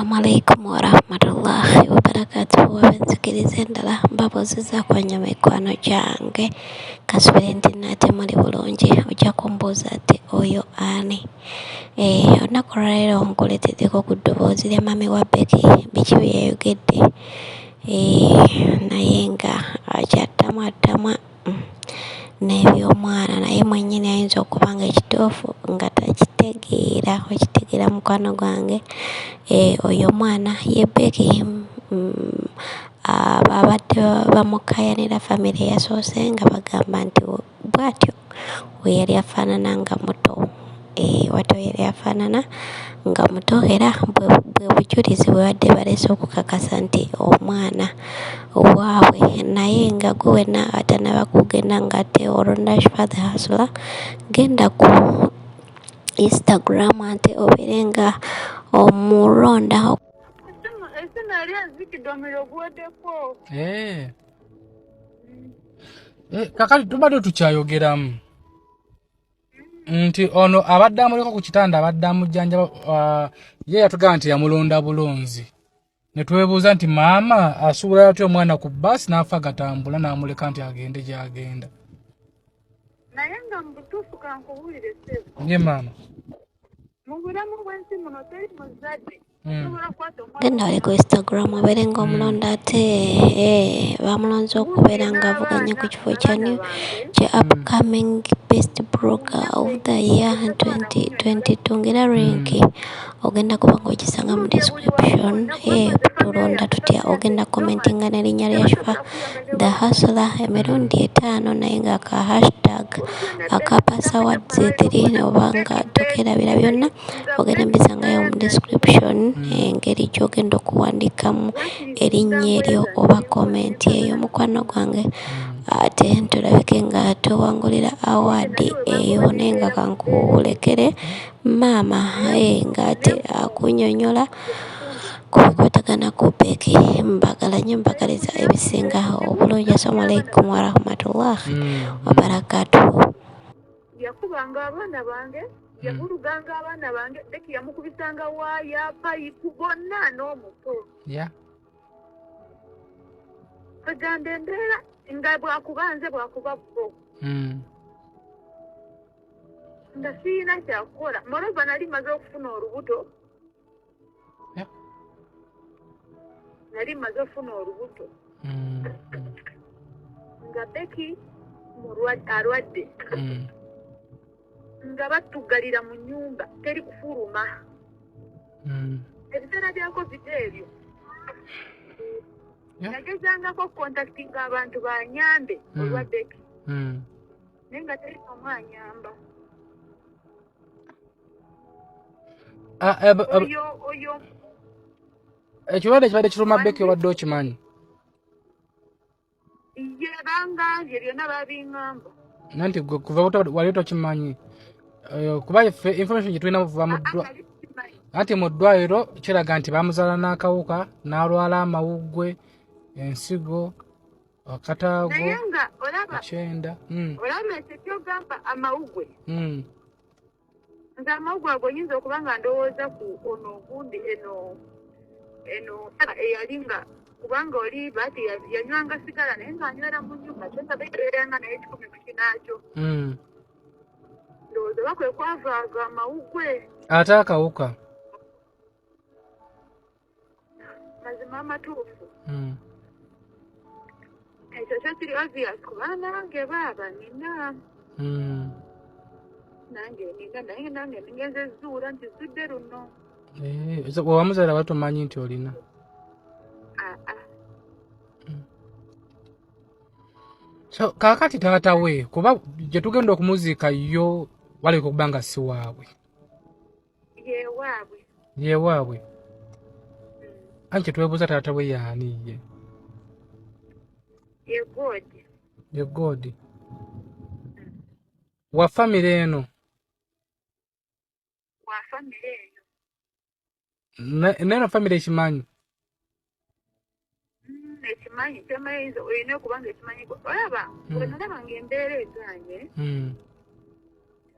Assalamualaikum warahmatullahi wabarakatuh. Wabensikirize ndala mbabuuziza kwa nnyo mikwano gyange kasubire nti nate muli bulungi. Ojja kumbuuza ati oyo ani? Olunaku olwaleero nkuleeteddeko ku ddoboozi lya mami wa Becky biki bye yayogedde naye nga akyattamwa n'ebyomwana naye mwennyini ayinza okuba nga ekituufu nga takitegeera. Okitegeera mukwano gwange, oyo omwana ye Becky abadde bamukayanira famire yasoose nga bagamba nti bw'atyo we yali afaanana nga muto. Watyo yali afaanana nga muto era bwe bujulizi bwe badde baleese okukakasa nti omwana waabwe, naye nga gwe wena atanaba kugenda ng'ate olonda Father Hustler genda ku Instagram ate obeere nga omulonda. Kakati tubadde tukyayogeramu nti ono abadde amuliko ku kitanda abadde amujjanjaba, ye yatugamba nti yamulonda bulonzi. Ne twebuuza nti maama asuubula atya omwana ku bbaasi n'afa gatambula n'amuleka nti agende gy'agenda. Naye nga mu butuufu kankubuulire ssebo. Ye maama. Mu bulamu bw'ensi muno teri muzadde. Genda wali ku Instagram obeere nga omulonda ate bamulonze okubeera nga avuganya ku kifo kya upcoming best blogger of the year 2022 ng'era link ogenda kuba nga ogisanga mu description. Tulonda tutya, ogenda commentinga n'erinnya lya The Hustler emirundi 5 naye nga aka hashtag aka_password3 oba nga tokerabira byonna ogenda mbisangayo mu description. Engeri gy'ogenda okuwandiikamu erinnya eryo oba komenti eyo mukwano gwange, ate tulabike nga towangulira award eyo naye nga kankulekere maama ng'ate akunnyonnyola ku bikwatagana ku Becky. Mbagala nnyo, mbagaliza ebisinga obulungi. Assalamu alaikum warahmatullahi wabarakatuh. Yakubanga abaana bange, yavuluganga abaana bange, Becky yamukubisanga waaya payipu bonna n'omuto. Kaganda embeera nga bwakubanze bwakuba bo. Nga siyina kyakukola. Moreover nali maze okufuna olubuto. Nali maze okufuna olubuto. Nga Becky alwadde. Nga batuggalira mu nnyumba teri kufuluma. Ebiseera bya COVID ebyo nagezangako contactinga abantu banyambe olwa Becky naye nga teri omu anyamba. Oyo ekirwadde kibadde kiruma Becky obadde okimanyi? Ye bangambye byonna babiŋŋamba. Nanti gwe kuva wali tokimanyi kuba information gye tulina muva mu ddwaliro anti mu ddwaliro kiraga nti bamuzaala n'akawuka n'alwala amawuggwe, ensigo, akataago, ekyenda. Olaba ekyogamba amawuggwe nze amawuggwe ago oyinza okuba nga ndowooza ku ono ogundi eno eyali nga kubanga oli baati yanywanga sigala naye ng'anywera mu nnyumba kyonga beeranga naye 10 ku kinaakyo. Ndowooza bakwe kwavaaga amawuggwe ate akawuka mazima amatuufu. Ekyo kyo kiri obvious kuba nange baaba nina nange nina naye nange ningenze zuula nti zudde luno. Wamuzaala wali tomanyi nti olina? So kaakati taata we kuba gye tugenda okumuziika yo waleka okuba nga si waabwe? Ye waabwe. Anti twebuuza taata we yaani ye? Ye God. Wa famire eno? Wa famire eno. Neno famire ekimanyi? Ekimanyi kyemayinza olina okuba nga ekimanyi. Olaba bwe nalabanga embeera eganye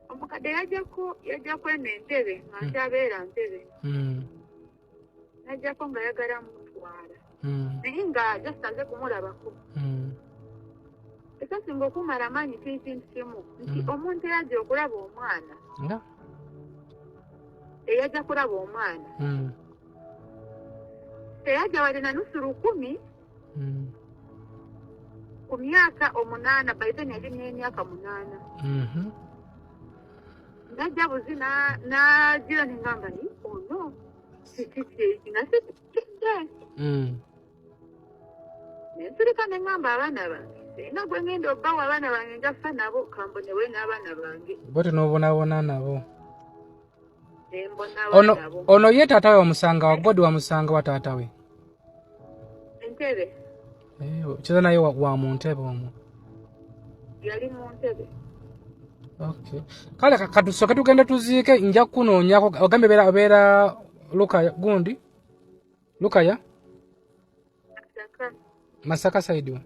omukadde yajjako eno entebe nga nkyabeera ntebe najjako nga yagala mutwala Mm. naye nga jasaze kumulabako Mm. ekisinga okumala amaanyi kintu kimu nti Mm. omuntu eyajja okulaba omwana Nga? eyajja kulaba omwana Mm. teyajja wali na nusu 10 Mm. ku myaka 8 baitani yali n'emyaka 8 Mhm. najja buzi nagira nengamba ni ono kiki nasikidde Mm. nensirika nengamba abaana bange sirina gwe ngenda obbawo abaana bange ngafa nabo kambonewe n'abaana bange Bote n'obonaabona nabo. nembona Ono abaana bo ono ye taata we wamusanga wa Godi wamusanga wa taata we. entebe Kiza naye wa mu ntebe omwo. yali mu ntebe Okay. Kale katusooke tugende tuziike nja kunoonyako ogambe beera Lukaya gundi Lukaya Masaka side wa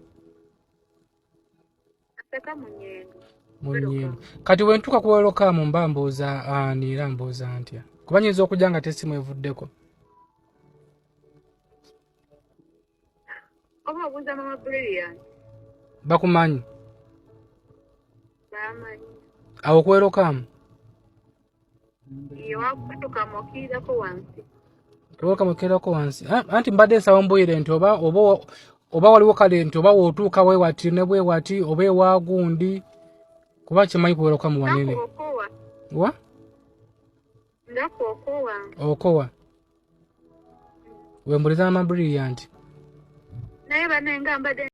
asaka munyendo Munyendo. Kati wentuka kuweroka mu mbambuza anira mbuza ntya. Kuba nyinza okujja nga tesimu evuddeko. oba obuuza mama brilliant Bakumanyi. bamanyi Awo kuwerokamu. ye wakutuka mokiirako wansi Kuweroka mukerako wansi. Anti mbadde nsaba mbuyire nti oba waliwo kale nti oba wootuuka we wati ne bwe wati oba ewa gundi kuba kimanyi kuweroka mu wanene. ndakookowa Wa? ndakookowa Okowa. Wembuliza mama brilliant. naye banenga mbadde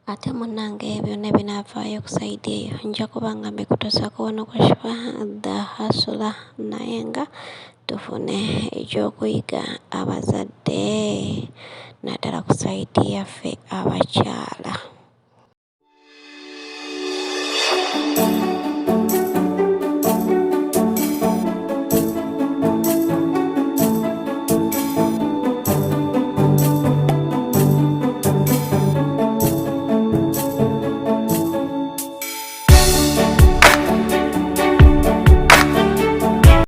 ate munnange byonna binaavaayo ku saidi eyo nja kuba nga mbikutuusako wano ku Shifa The Hustler naye nga tufune ekyokuyiga abazadde naddala ku saidi yaffe abakyala.